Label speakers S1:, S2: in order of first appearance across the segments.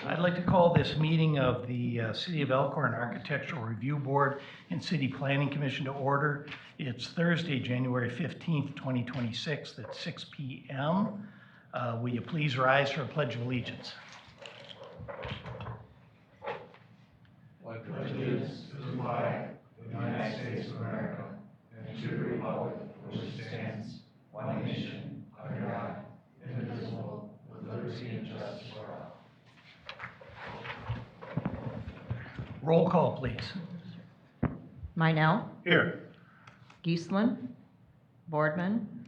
S1: I'd like to call this meeting of the City of Elkhorn Architectural Review Board and City Planning Commission to order. It's Thursday, January 15th, 2026 at 6 p.m. Will you please rise for a Pledge of Allegiance?
S2: Pledge allegiance to the flag of the United States of America and to the republic for which it stands, one nation, under God, indivisible, with liberty and justice for all.
S1: Roll call, please.
S3: Meinel,
S1: Here.
S3: Geisling, Boardman,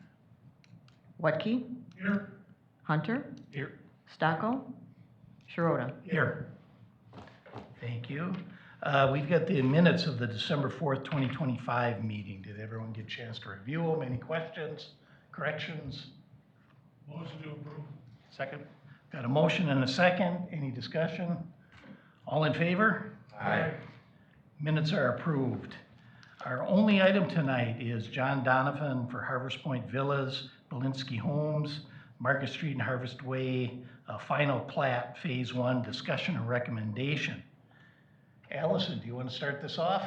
S3: Wetke,
S1: Here.
S3: Hunter,
S1: Here.
S3: Stocko, Shirota.
S1: Here. Thank you. We've got the minutes of the December 4th, 2025 meeting. Did everyone get a chance to review them? Any questions, corrections?
S2: Motion to approve.
S1: Second. Got a motion and a second. Any discussion? All in favor?
S2: Aye.
S1: Minutes are approved. Our only item tonight is John Donovan for Harvest Point Villas, Belinsky Homes, Market Street and Harvest Way, final plat, phase 1, discussion and recommendation. Allison, do you want to start this off?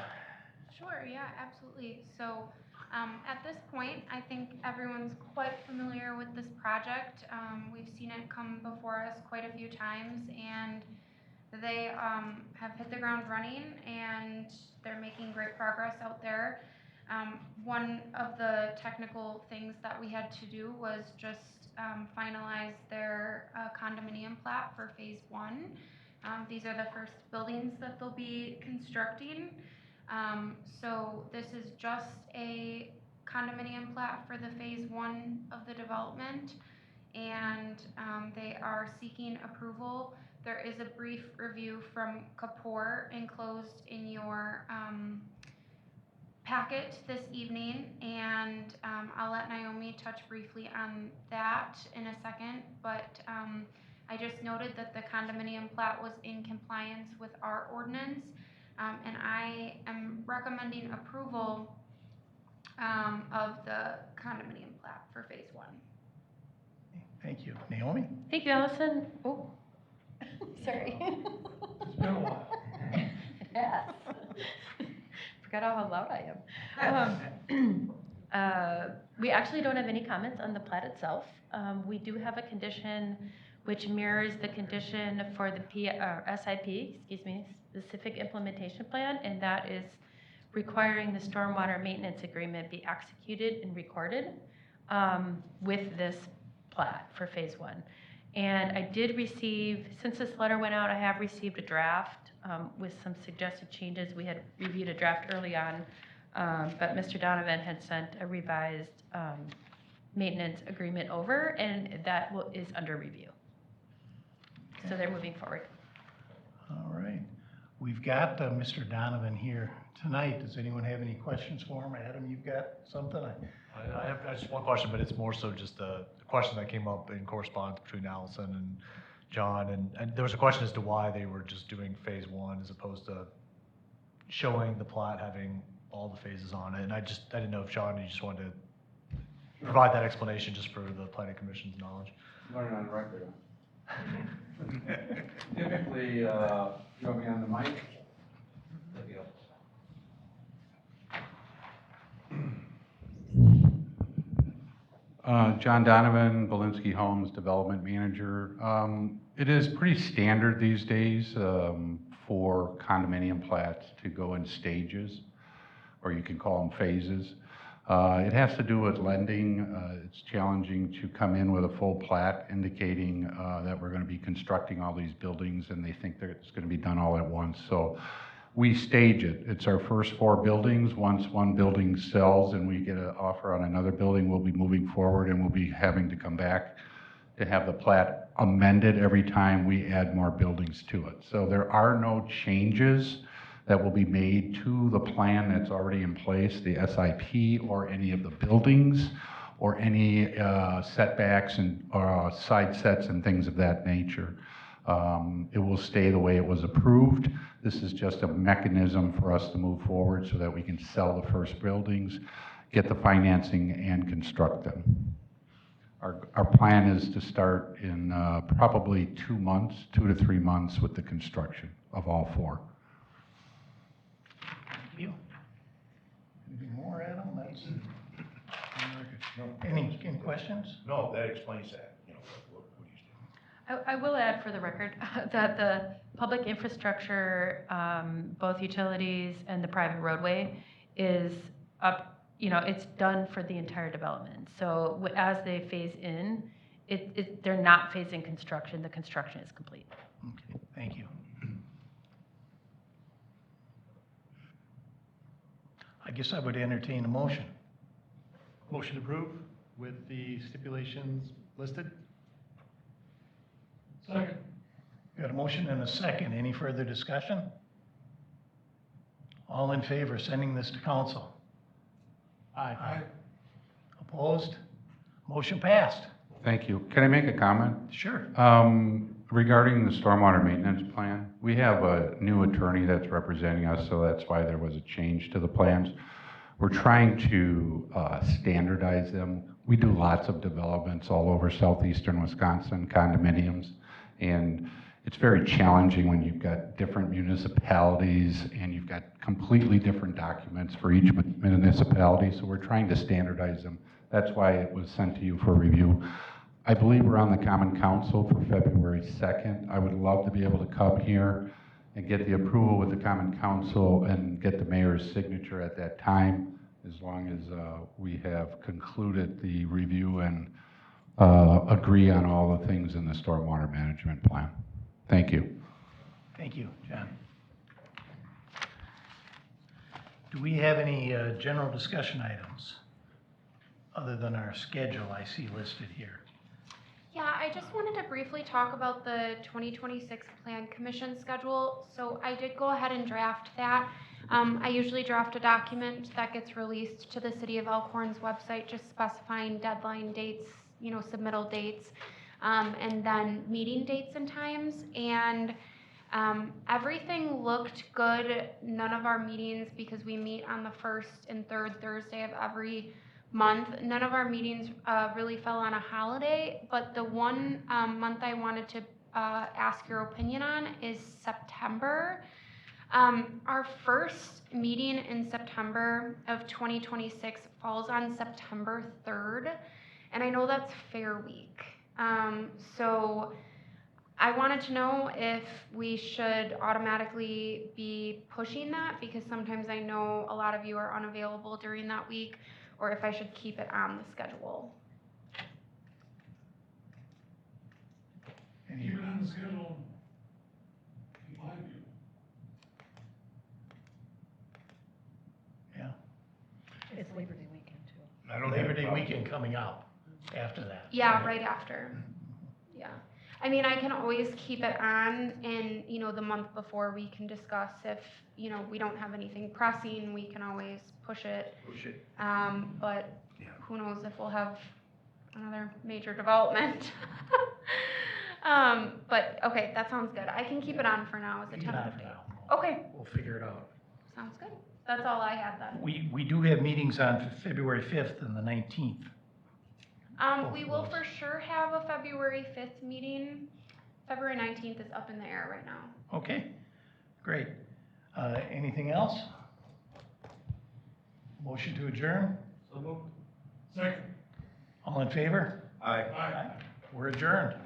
S4: Sure, yeah, absolutely. So at this point, I think everyone's quite familiar with this project. We've seen it come before us quite a few times, and they have hit the ground running, and they're making great progress out there. One of the technical things that we had to do was just finalize their condominium plat for phase 1. These are the first buildings that they'll be constructing. So this is just a condominium plat for the phase 1 of the development, and they are seeking approval. There is a brief review from Kapoor enclosed in your packet this evening, and I'll let Naomi touch briefly on that in a second, but I just noted that the condominium plat was in compliance with our ordinance, and I am recommending approval of the condominium plat for phase 1.
S1: Thank you. Naomi?
S5: Thank you, Allison. Oh, sorry.
S2: It's been a while.
S5: Yes. Forgot how loud I am. We actually don't have any comments on the plat itself. We do have a condition which mirrors the condition for the SIP, specific implementation plan, and that is requiring the stormwater maintenance agreement be executed and recorded with this plat for phase 1. And I did receive, since this letter went out, I have received a draft with some suggested changes. We had reviewed a draft early on, but Mr. Donovan had sent a revised maintenance agreement over, and that is under review. So they're moving forward.
S1: All right. We've got Mr. Donovan here tonight. Does anyone have any questions for him? Adam, you've got something?
S6: I have just one question, but it's more so just a question that came up in correspondence between Allison and John. And there was a question as to why they were just doing phase 1 as opposed to showing the plat having all the phases on it. And I didn't know if John, you just wanted to provide that explanation just for the Planning Commission's knowledge.
S7: Learn on record. Typically, you want me on the mic? John Donovan, Belinsky Homes Development Manager. It is pretty standard these days for condominium plats to go in stages, or you can call them phases. It has to do with lending. It's challenging to come in with a full plat indicating that we're going to be constructing all these buildings, and they think that it's going to be done all at once. So we stage it. It's our first 4 buildings. Once one building sells and we get an offer on another building, we'll be moving forward, and we'll be having to come back to have the plat amended every time we add more buildings to it. So there are no changes that will be made to the plan that's already in place, the SIP, or any of the buildings, or any setbacks and side sets and things of that nature. It will stay the way it was approved. This is just a mechanism for us to move forward so that we can sell the first buildings, get the financing, and construct them. Our plan is to start in probably 2 months, 2 to 3 months with the construction of all 4.
S1: Thank you. Anything more, Adam? That's. Any questions?
S2: No, that explains that, you know, what he's doing.
S5: I will add for the record that the public infrastructure, both utilities and the private roadway is up, you know, it's done for the entire development. So as they phase in, they're not phasing construction, the construction is complete.
S1: Okay, thank you. I guess I would entertain a motion.
S8: Motion approved with the stipulations listed.
S2: Second.
S1: Got a motion and a second. Any further discussion? All in favor, sending this to council?
S8: Aye.
S1: Opposed? Motion passed.
S7: Thank you. Can I make a comment?
S1: Sure.
S7: Regarding the stormwater maintenance plan, we have a new attorney that's representing us, so that's why there was a change to the plans. We're trying to standardize them. We do lots of developments all over southeastern Wisconsin, condominiums, and it's very challenging when you've got different municipalities and you've got completely different documents for each municipality, so we're trying to standardize them. That's why it was sent to you for review. I believe we're on the Common Council for February 2nd. I would love to be able to come here and get the approval with the Common Council and get the mayor's signature at that time, as long as we have concluded the review and agree on all the things in the stormwater management plan. Thank you.
S1: Thank you, John. Do we have any general discussion items other than our schedule I see listed here?
S4: Yeah, I just wanted to briefly talk about the 2026 Plan Commission schedule. So I did go ahead and draft that. I usually draft a document that gets released to the City of Elkhorn's website, just specifying deadline dates, you know, submittal dates, and then meeting dates and times. And everything looked good. None of our meetings, because we meet on the first and third Thursday of every month, none of our meetings really fell on a holiday, but the one month I wanted to ask your opinion on is September. Our first meeting in September of 2026 falls on September 3rd, and I know that's Fair Week. So I wanted to know if we should automatically be pushing that, because sometimes I know a lot of you are unavailable during that week, or if I should keep it on the schedule.
S2: Keep it on the schedule. In my view.
S1: Yeah.
S3: It's Labor Day weekend, too.
S2: I don't
S1: Labor
S2: have a
S1: Day
S2: problem.
S1: weekend coming up after that.
S4: Yeah, right after. Yeah. I mean, I can always keep it on, and, you know, the month before we can discuss if, you know, we don't have anything pressing, we can always push it.
S2: Push it.
S4: But
S2: Yeah.
S4: who knows if we'll have another major development. But okay, that sounds good. I can keep it on for now as a
S1: Keep it on
S4: tentative
S1: for
S4: date.
S1: now.
S4: Okay,
S1: We'll figure it out.
S4: sounds good. That's all I had then.
S1: We do have meetings on February 5th and the 19th.
S4: We will for sure have a February 5th meeting. February 19th is up in the air right now.
S1: Okay, great. Anything else? Motion to adjourn?
S2: So moved. Second.
S1: All in favor?
S2: Aye.
S1: We're adjourned.